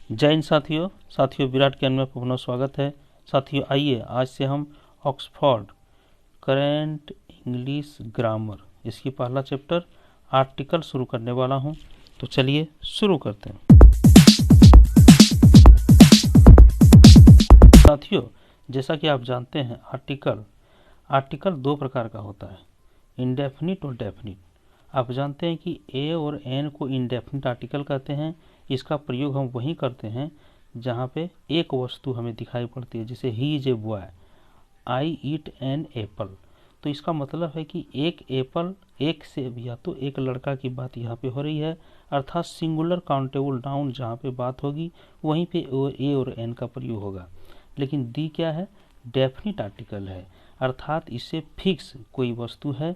जय हिंद साथियों विराट ज्ञान में पुनः स्वागत है। साथियों आइए आज से हम ऑक्सफोर्ड करेंट इंग्लिश ग्रामर इसकी पहला चैप्टर आर्टिकल शुरू करने वाला हूं, तो चलिए शुरू करते हैं। साथियों जैसा कि आप जानते हैं आर्टिकल दो प्रकार का होता है, इंडेफिनिट और डेफिनिट। आप जानते हैं कि ए और एन को इंडेफिनिट आर्टिकल कहते हैं। इसका प्रयोग हम वहीं करते हैं जहाँ पे एक वस्तु हमें दिखाई पड़ती है, जैसे he is a boy, I eat an apple. तो इसका मतलब है कि एक एप्पल, एक सेब, या तो एक लड़का की बात यहाँ पे हो रही है, अर्थात सिंगुलर काउंटेबल नाउन जहाँ पे बात होगी वहीं पे ए और एन का प्रयोग होगा। लेकिन दी क्या है, डेफिनिट आर्टिकल है, अर्थात इससे फिक्स कोई वस्तु है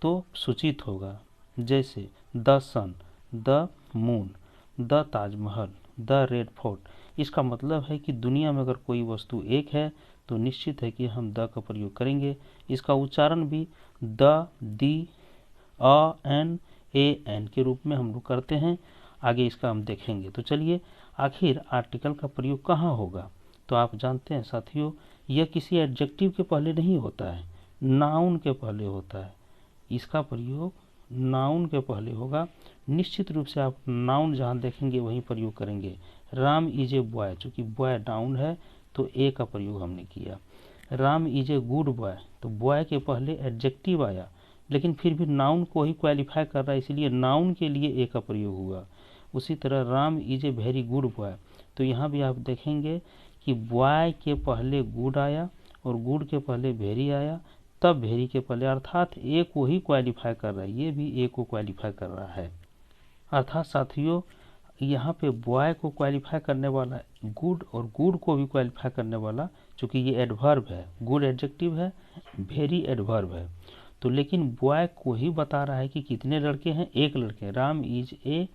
तो सूचित होगा, जैसे the sun, the moon, the Taj Mahal, the Red Fort. इसका मतलब है कि दुनिया में अगर कोई वस्तु एक है तो निश्चित है कि हम द का प्रयोग करेंगे। इसका उच्चारण भी the, the, a, an, a, an के रूप में हम लोग करते हैं। आगे इसका हम देखेंगे। तो चलिए, आखिर आर्टिकल का प्रयोग कहाँ होगा। तो आप जानते हैं साथियों, यह किसी एडजेक्टिव के पहले नहीं होता है, नाउन के पहले होता है। इसका प्रयोग नाउन के पहले होगा। निश्चित रूप से आप नाउन जहाँ देखेंगे वहीं प्रयोग करेंगे। राम इज ए बॉय, चूँकि बॉय नाउन है तो ए का प्रयोग हमने किया। Ram is a good boy, तो बॉय के पहले एडजेक्टिव आया, लेकिन फिर भी नाउन को ही क्वालिफाई कर रहा है, इसलिए नाउन के लिए ए का प्रयोग हुआ। उसी तरह Ram is a very good boy, तो यहाँ भी आप देखेंगे कि बॉय के पहले गुड आया और गुड के पहले वेरी आया, तब वेरी के पहले, अर्थात ए को ही क्वालिफाई कर रहा है, ये भी ए को क्वालिफाई कर रहा है। अर्थात साथियों यहाँ पे बॉय को क्वालिफाई करने वाला गुड और गुड को भी क्वालिफाई करने वाला, चूँकि ये एडवर्ब है, गुड एडजेक्टिव है, वेरी एडवर्ब है। तो लेकिन बॉय को ही बता रहा है कि कितने लड़के हैं, एक लड़के। Ram is a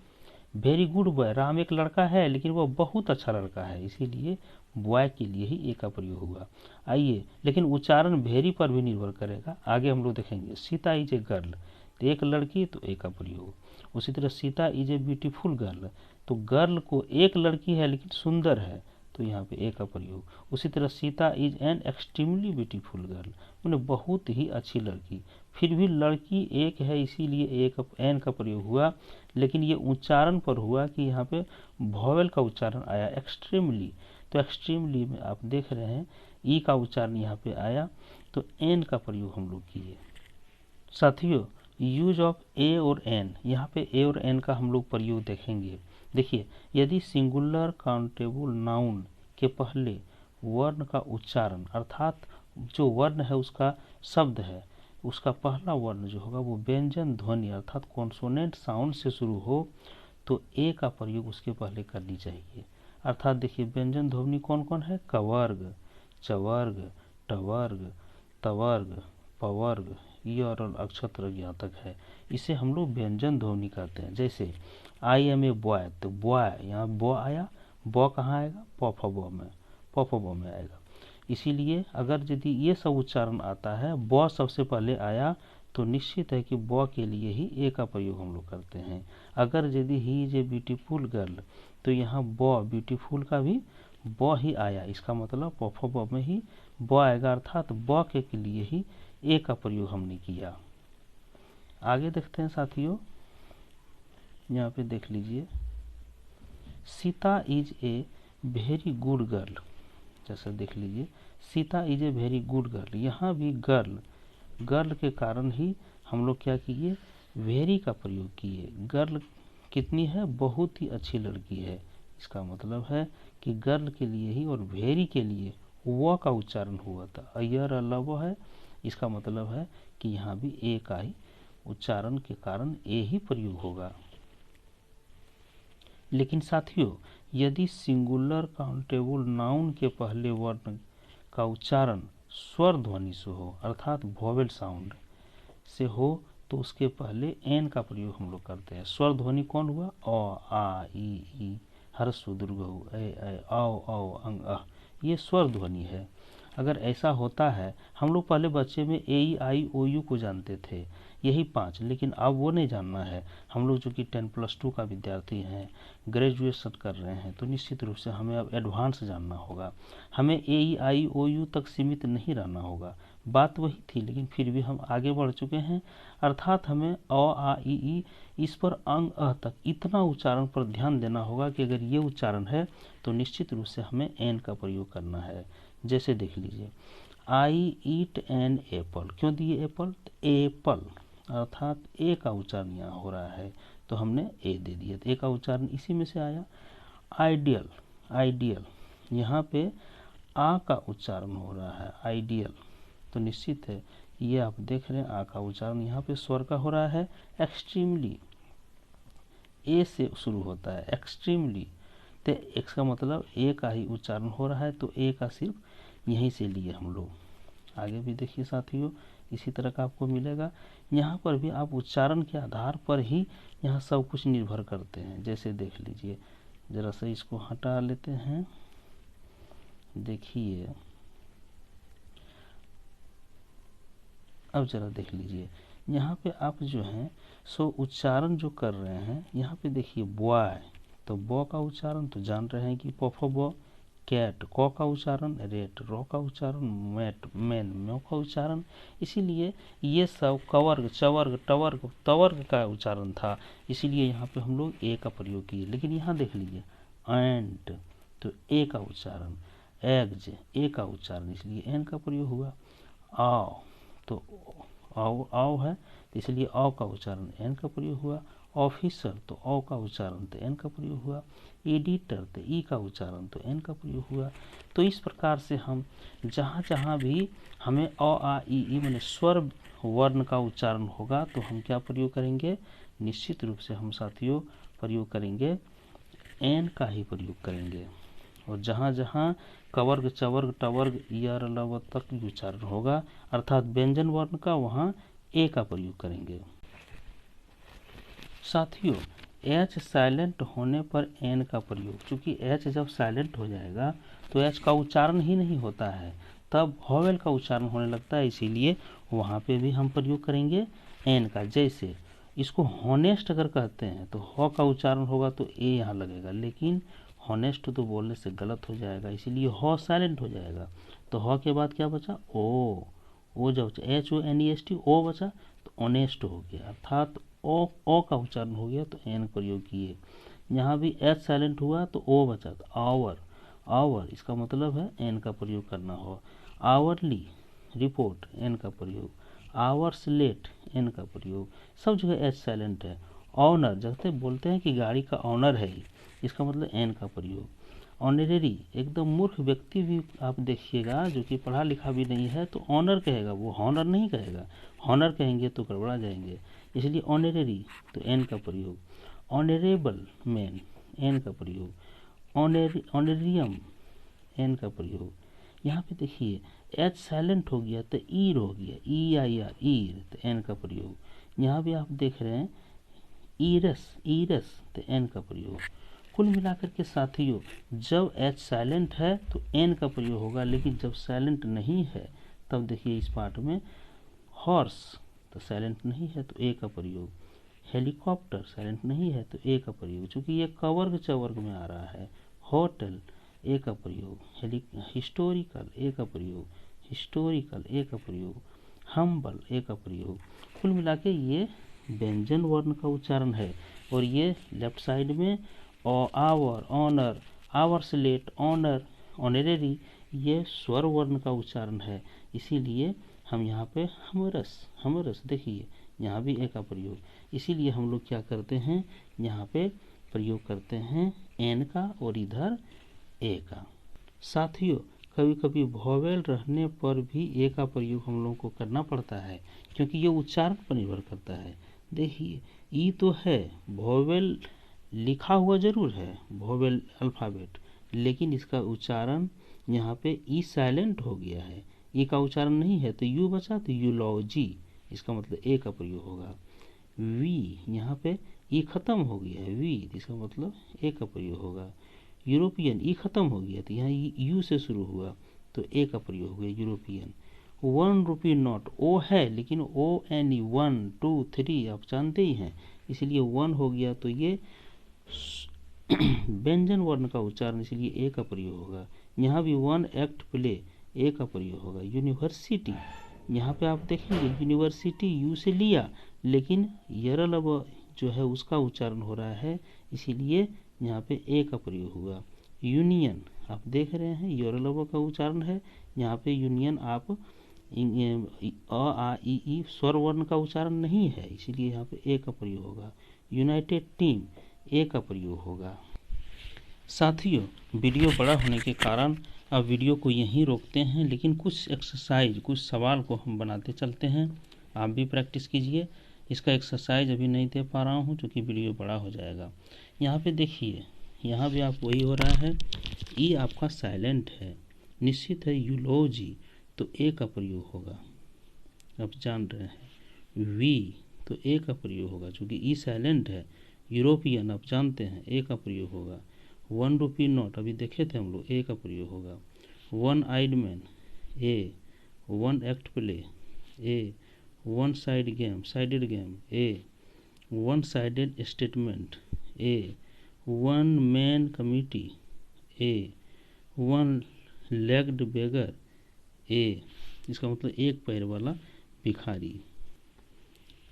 very good boy, Ram एक लड़का है लेकिन वह बहुत अच्छा लड़का है, इसीलिए बॉय के लिए ही ए का प्रयोग हुआ। आइए, लेकिन उच्चारण वेरी पर भी निर्भर करेगा, आगे हम लोग देखेंगे। सीता इज ए गर्ल, तो एक लड़की, तो ए का प्रयोग। उसी तरह Sita is a beautiful girl, तो गर्ल को एक लड़की है लेकिन सुंदर है, तो यहाँ पे ए का प्रयोग। उसी तरह Sita is an extremely beautiful girl, उन्हें बहुत ही अच्छी लड़की, फिर भी लड़की एक है इसीलिए ए का एन का प्रयोग हुआ। लेकिन ये उच्चारण पर हुआ कि यहाँ पे वॉवेल का उच्चारण आया एक्सट्रीमली, तो एक्सट्रीमली में आप देख रहे हैं ई का उच्चारण यहाँ पे आया, तो एन का प्रयोग हम लोग किए। साथियों यूज ऑफ ए और एन, यहाँ पे ए और एन का हम लोग प्रयोग देखेंगे। देखिए, यदि सिंगुलर काउंटेबल नाउन के पहले वर्ण का उच्चारण, अर्थात जो वर्ण है उसका शब्द है, उसका पहला वर्ण जो होगा वो व्यंजन ध्वनि अर्थात कॉन्सोनेंट साउंड से शुरू हो, तो ए का प्रयोग उसके पहले करनी चाहिए। अर्थात देखिए, व्यंजन ध्वनि कौन कौन है, कवर्ग, चवर्ग, टवर्ग, तवर्ग, पवर्ग, ये और अक्षत्र यहाँ तक है, इसे हम लोग व्यंजन ध्वनि कहते हैं। जैसे आई एम ए बॉय, तो बॉय, यहाँ बॉ आया, बॉ कहाँ आएगा, पॉफबॉ में, पॉफबॉ में आएगा। इसीलिए अगर यदि ये सब उच्चारण आता है, बॉ सबसे पहले आया, तो निश्चित है कि बॉ के लिए ही ए का प्रयोग हम लोग करते हैं। अगर यदि he is a beautiful girl, तो यहाँ बॉ ब्यूटीफुल का भी बॉ ही आया, इसका मतलब पॉफबॉ में ही बॉ आएगा, अर्थात बॉ के लिए ही ए का प्रयोग हमने किया। आगे देखते हैं साथियों, यहाँ पे देख लीजिए, Sita is a very good girl, जैसे देख लीजिए, Sita is a very good girl, यहाँ भी गर्ल के कारण ही हम लोग क्या किए, वेरी का प्रयोग किए। गर्ल कितनी है, बहुत ही अच्छी लड़की है, इसका मतलब है कि गर्ल के लिए ही और वेरी के लिए व का उच्चारण हुआ था, अयर अल्लाह है, इसका मतलब है कि यहाँ भी ए का ही उच्चारण के कारण ए ही प्रयोग होगा। लेकिन साथियों यदि सिंगुलर काउंटेबल नाउन के पहले वर्ण का उच्चारण स्वर ध्वनि से हो, अर्थात वोवेल साउंड से हो, तो उसके पहले एन का प्रयोग हम लोग करते हैं। स्वर ध्वनि कौन हुआ, अ, आ, ई, हर्षु, दुर्गहु, ए, औ, अंग, अह, ये स्वर ध्वनि है। अगर ऐसा होता है, हम लोग पहले बच्चे में ए, आई, ओ, यू को जानते थे, यही 5, लेकिन अब वो नहीं जानना है। हम लोग जो कि 10+2 का विद्यार्थी हैं, ग्रेजुएशन कर रहे हैं, तो निश्चित रूप से हमें अब एडवांस जानना होगा। हमें AEIOU तक सीमित नहीं रहना होगा। बात वही थी, लेकिन फिर भी हम आगे बढ़ चुके हैं। अर्थात हमें अ आ इ ई इस पर अंग अ तक इतना उच्चारण पर ध्यान देना होगा कि अगर ये उच्चारण है तो निश्चित रूप से हमें एन का प्रयोग करना है। जैसे देख लीजिए, आई ईट एन एप्पल, क्यों दिए एप्पल? एप्पल, अर्थात ए का उच्चारण यहाँ हो रहा है, तो हमने ए दे दिया, तो ए का उच्चारण इसी में से आया। आइडियल, आइडियल, यहाँ पे आ का उच्चारण हो रहा है, आइडियल, तो निश्चित है ये आप देख रहे हैं आ का उच्चारण यहाँ पे स्वर का हो रहा है। एक्सट्रीमली, ए से शुरू होता है, एक्सट्रीमली, तो एक्स का मतलब ए का ही उच्चारण हो रहा है, तो ए का सिर्फ यहीं से लिए हम लोग। आगे भी देखिए साथियों, इसी तरह का आपको मिलेगा। यहाँ पर भी आप उच्चारण के आधार पर ही यहाँ सब कुछ निर्भर करते हैं। जैसे देख लीजिए, जरा सा इसको हटा लेते हैं, देखिए अब जरा देख लीजिए, यहाँ पे आप जो हैं सो उच्चारण जो कर रहे हैं, यहाँ पे देखिए बॉय, तो बॉ का उच्चारण तो जान रहे हैं कि पफ बॉ। कैट, क का उच्चारण, रेट, रो का उच्चारण, मैट, मैन, म्यो का उच्चारण। इसीलिए ये सब कवर्ग, चवर्ग, टवर्ग, तवर्ग का उच्चारण था, इसीलिए यहाँ पे हम लोग ए का प्रयोग किए। लेकिन यहाँ देख लीजिए, एंट, तो ए का उच्चारण, एग्ज, ए का उच्चारण, इसलिए एन का प्रयोग हुआ। आओ, तो आओ, आओ है, तो इसलिए औ का उच्चारण एन का प्रयोग हुआ। ऑफिसर, तो औ का उच्चारण तो एन का प्रयोग हुआ। एडिटर, तो ई का उच्चारण तो एन का प्रयोग हुआ। तो इस प्रकार से हम जहाँ जहाँ भी हमें अ आ इ ई माने स्वर वर्ण का उच्चारण होगा तो हम क्या प्रयोग करेंगे? निश्चित रूप से हम साथियों प्रयोग करेंगे एन का ही प्रयोग करेंगे। और जहाँ जहाँ कवर्ग, चवर्ग, टवर्ग, यर, लव तक उच्चारण होगा अर्थात व्यंजन वर्ण का, वहाँ ए का प्रयोग करेंगे। साथियों, एच साइलेंट होने पर एन का प्रयोग, चूंकि एच जब साइलेंट हो जाएगा तो एच का उच्चारण ही नहीं होता है, तब वॉवेल का उच्चारण होने लगता है, इसीलिए वहाँ पे भी हम प्रयोग करेंगे एन का। जैसे इसको हॉनेस्ट अगर कहते हैं तो ह का उच्चारण होगा तो ए यहाँ लगेगा, लेकिन हॉनेस्ट तो बोलने से गलत हो जाएगा, इसीलिए ह साइलेंट हो जाएगा। तो ह के बाद क्या बचा? ओ जब HONEST, ओ बचा तो ऑनेस्ट हो गया, अर्थात ओ का उच्चारण हो गया तो एन प्रयोग किए। यहाँ भी एच साइलेंट हुआ तो ओ बचा, तो आवर, आवर, इसका मतलब है एन का प्रयोग करना हो। आवरली, रिपोर्ट, एन का प्रयोग। आवर्स लेट, एन का प्रयोग। सब जगह एच साइलेंट है। ऑनर, जैसे बोलते हैं कि गाड़ी का ऑनर है, इसका मतलब एन का प्रयोग। ऑनरेरी, एकदम मूर्ख व्यक्ति भी आप देखिएगा जो कि पढ़ा लिखा भी नहीं है तो ऑनर कहेगा, वो हॉनर नहीं कहेगा, हॉनर कहेंगे तो गड़बड़ा जाएंगे, इसलिए ऑनरेरी तो एन का प्रयोग। ऑनरेबल मैन, एन का प्रयोग। ऑनरेरियम, एन का प्रयोग। यहाँ पे देखिए एच साइलेंट हो गया तो ईर हो गया, EIR, ईर, तो एन का प्रयोग। यहाँ भी आप देख रहे हैं ईरस, ईरस, तो एन का प्रयोग। कुल मिलाकर के साथियों, जब एच साइलेंट है तो एन का प्रयोग होगा, लेकिन जब साइलेंट नहीं है तब देखिए इस पार्ट में हॉर्स, तो साइलेंट नहीं है तो ए का प्रयोग। हेलीकॉप्टर साइलेंट नहीं है तो ए का प्रयोग, चूंकि ये कवर्ग चवर्ग में आ रहा है। होटल, ए का प्रयोग। हिस्टोरिकल, ए का प्रयोग। हिस्टोरिकल, ए का प्रयोग। हम्बल, ए का प्रयोग। कुल मिला के ये व्यंजन वर्ण का उच्चारण है, और ये लेफ्ट साइड में hour, honour, hours late, honour, honorary, ये स्वर वर्ण का उच्चारण है, इसीलिए हम यहाँ पे हमरस, हमरस, देखिए यहाँ भी ए का प्रयोग, इसीलिए हम लोग क्या करते हैं यहाँ पे प्रयोग करते हैं एन का और इधर ए का। साथियों, कभी कभी वॉवेल रहने पर भी ए का प्रयोग हम लोगों को करना पड़ता है, क्योंकि ये उच्चारण पर निर्भर करता है। देखिए ई तो है, वॉवेल लिखा हुआ जरूर है, वॉवेल अल्फ़ाबेट, लेकिन इसका उच्चारण यहाँ पे ई साइलेंट हो गया है, ई का उच्चारण नहीं है तो यू बचा, तो यूलॉजी, इसका मतलब ए का प्रयोग होगा। वी, यहाँ पे ई खत्म हो गया है, वी, इसका मतलब ए का प्रयोग होगा। यूरोपियन, ई खत्म हो गया तो यहाँ यू से शुरू हुआ तो ए का प्रयोग हो गया, यूरोपियन। ₹1 नोट, ओ है लेकिन ONE 1 2 3 आप जानते ही हैं, इसलिए 1 हो गया तो ये व्यंजन वर्ण का उच्चारण, इसलिए ए का प्रयोग होगा। यहाँ भी 1 एक्ट प्ले, ए का प्रयोग होगा। यूनिवर्सिटी, यहाँ पे आप देखेंगे यूनिवर्सिटी यू से लिया, लेकिन यरलब जो है उसका उच्चारण हो रहा है, इसीलिए यहाँ पे ए का प्रयोग हुआ। यूनियन, आप देख रहे हैं यरलब का उच्चारण है, यहाँ पे यूनियन आप अ आ इ ई स्वर वर्ण का उच्चारण नहीं है, इसीलिए यहाँ पे ए का प्रयोग होगा। यूनाइटेड टीम, ए का प्रयोग होगा। साथियों, वीडियो बड़ा होने के कारण अब वीडियो को यहीं रोकते हैं, लेकिन कुछ एक्सरसाइज, कुछ सवाल को हम बनाते चलते हैं, आप भी प्रैक्टिस कीजिए। इसका एक्सरसाइज अभी नहीं दे पा रहा हूँ क्योंकि वीडियो बड़ा हो जाएगा। यहाँ पे देखिए, यहाँ भी आप वही हो रहा है, ई आपका साइलेंट है, निश्चित है यूलॉजी, तो ए का प्रयोग होगा, आप जान रहे हैं। वी, तो ए का प्रयोग होगा चूँकि ई साइलेंट है। यूरोपियन, आप जानते हैं, ए का प्रयोग होगा। ₹1 नोट, अभी देखे थे हम लोग, ए का प्रयोग होगा। One eyed man, a. One act play, a. One side game, sided game, a. One sided statement, a. One man committee, a. One legged beggar, a. इसका मतलब एक पैर वाला भिखारी।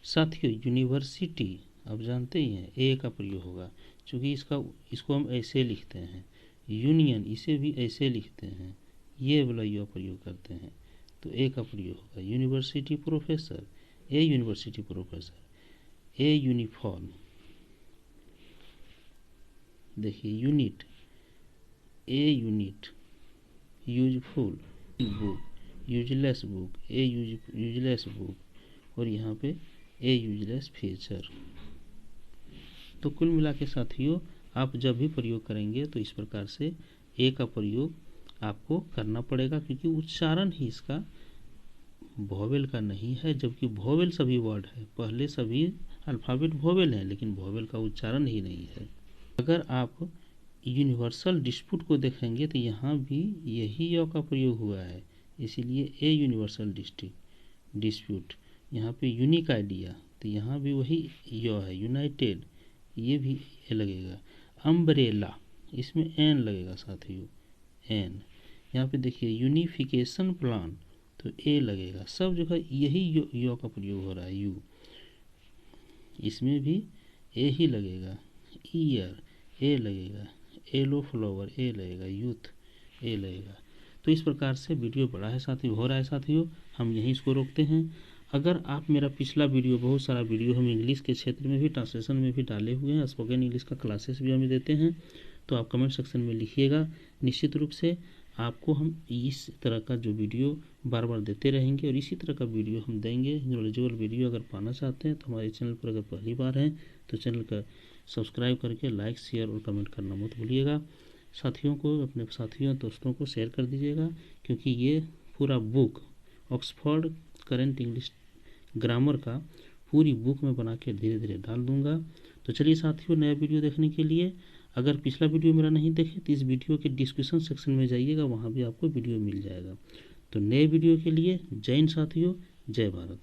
साथियों, यूनिवर्सिटी आप जानते ही हैं, ए का प्रयोग होगा क्योंकि इसको हम ऐसे लिखते हैं। यूनियन, इसे भी ऐसे लिखते हैं, ये वाला यू प्रयोग करते हैं, तो ए का प्रयोग होगा। University professor, a university professor. A uniform, देखिए unit, a unit. Useful book, useless book, a useless book, और यहाँ पे ए यूजलेस फीचर। तो कुल मिला के साथियों, आप जब भी प्रयोग करेंगे तो इस प्रकार से ए का प्रयोग आपको करना पड़ेगा, क्योंकि उच्चारण ही इसका वोवेल का नहीं है, जबकि वोवेल सभी वर्ड है, पहले सभी अल्फ़ाबेट वोवेल हैं, लेकिन वोवेल का उच्चारण ही नहीं है। अगर आप यूनिवर्सल डिस्प्यूट को देखेंगे तो यहाँ भी यही य का प्रयोग हुआ है, इसीलिए ए यूनिवर्सल डिस्प्यूट। यहाँ पे यूनिक आइडिया, तो यहाँ भी वही य है। यूनाइटेड, ये भी ए लगेगा। अम्ब्रेला, इसमें एन लगेगा साथियों, एन। यहाँ पे देखिए यूनिफिकेशन प्लान, तो ए लगेगा। सब जगह यही यो का प्रयोग हो रहा है, यू, इसमें भी ए ही लगेगा। ईयर, ए लगेगा। येलो फ्लावर, ए लगेगा। यूथ, ए लगेगा। तो इस प्रकार से वीडियो बड़ा है साथियों, हो रहा है साथियों, हम यहीं इसको रोकते हैं। अगर आप मेरा पिछला वीडियो, बहुत सारा वीडियो हम इंग्लिश के क्षेत्र में भी, ट्रांसलेशन में भी डाले हुए हैं, स्पोकन इंग्लिश का क्लासेस भी हमें देते हैं, तो आप कमेंट सेक्शन में लिखिएगा। निश्चित रूप से आपको हम इस तरह का जो वीडियो बार बार देते रहेंगे, और इसी तरह का वीडियो हम देंगे। नॉलेजेबल वीडियो अगर पाना चाहते हैं तो हमारे चैनल पर अगर पहली बार हैं तो चैनल का सब्सक्राइब करके लाइक, शेयर और कमेंट करना मत भूलिएगा। साथियों को, अपने साथियों दोस्तों को शेयर कर दीजिएगा, क्योंकि ये पूरा book Oxford current English grammar का पूरी बुक में बना के धीरे धीरे डाल दूंगा। तो चलिए साथियों, नया वीडियो देखने के लिए, अगर पिछला वीडियो मेरा नहीं देखे तो इस वीडियो के डिस्क्रिप्शन सेक्शन में जाइएगा, वहाँ भी आपको वीडियो मिल जाएगा। तो नए वीडियो के लिए जय हिंद साथियों, जय भारत।